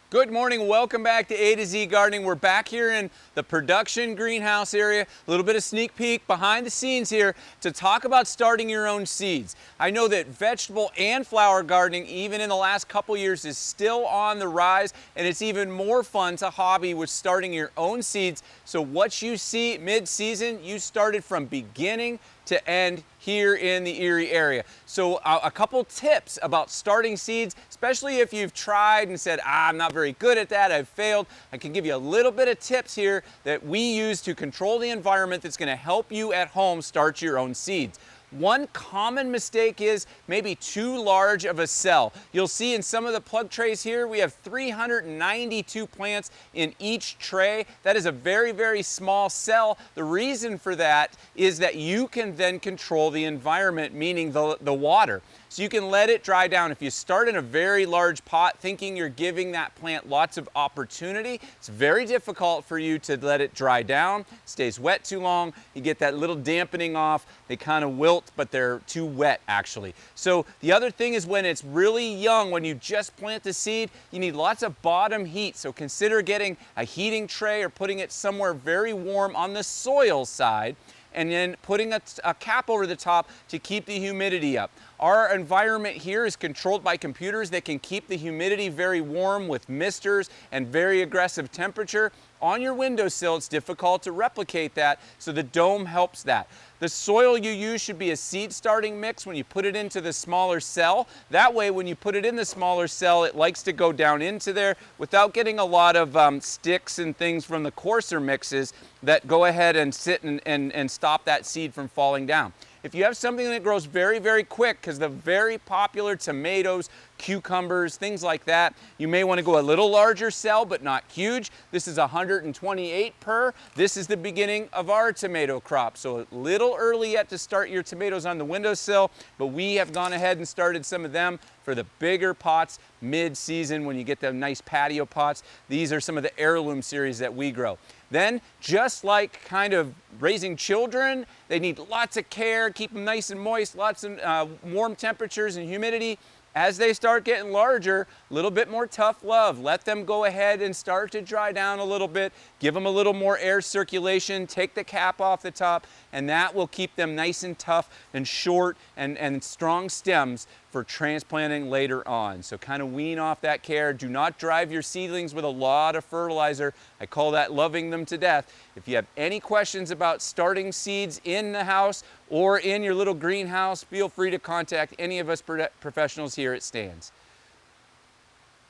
Good morning, welcome back to A to Z Gardening. We're back here in the production greenhouse area. A little bit of sneak peek behind the scenes here to talk about starting your own seeds. I know that vegetable and flower gardening, even in the last couple years, is still on the rise, and it's even more fun to hobby with starting your own seeds. So what you see mid-season, you started from beginning to end here in the Erie area. So a couple tips about starting seeds, especially if you've tried and said, I'm not very good at that, I've failed. I can give you a little bit of tips here that we use to control the environment that's going to help you at home start your own seeds. One common mistake is maybe too large of a cell. You'll see in some of the plug trays here, we have 392 plants in each tray. That is a very, very small cell. The reason for that is that you can then control the environment, meaning the water. So you can let it dry down. If you start in a very large pot thinking you're giving that plant lots of opportunity, it's very difficult for you to let it dry down. It stays wet too long. You get that little dampening off. They kind of wilt, but they're too wet actually. So the other thing is when it's really young, when you just plant the seed, you need lots of bottom heat. So consider getting a heating tray or putting it somewhere very warm on the soil side, and then putting a cap over the top to keep the humidity up. Our environment here is controlled by computers that can keep the humidity very warm with misters and very aggressive temperature. On your windowsill, it's difficult to replicate that, so the dome helps that. The soil you use should be a seed starting mix when you put it into the smaller cell. That way, when you put it in the smaller cell, it likes to go down into there without getting a lot of sticks and things from the coarser mixes that go ahead and sit and stop that seed from falling down. If you have something that grows very, very quick, because the very popular tomatoes, cucumbers, things like that, you may want to go a little larger cell, but not huge. This is 128 per. This is the beginning of our tomato crop. So a little early yet to start your tomatoes on the windowsill, but we have gone ahead and started some of them for the bigger pots mid-season when you get the nice patio pots. These are some of the heirloom series that we grow. Then, just like kind of raising children, they need lots of care, keep them nice and moist, lots of warm temperatures and humidity. As they start getting larger, a little bit more tough love. Let them go ahead and start to dry down a little bit. Give them a little more air circulation. Take the cap off the top, and that will keep them nice and tough and short and strong stems for transplanting later on. So kind of wean off that care. Do not drive your seedlings with a lot of fertilizer. I call that loving them to death. If you have any questions about starting seeds in the house or in your little greenhouse, feel free to contact any of us professionals here at Stan's.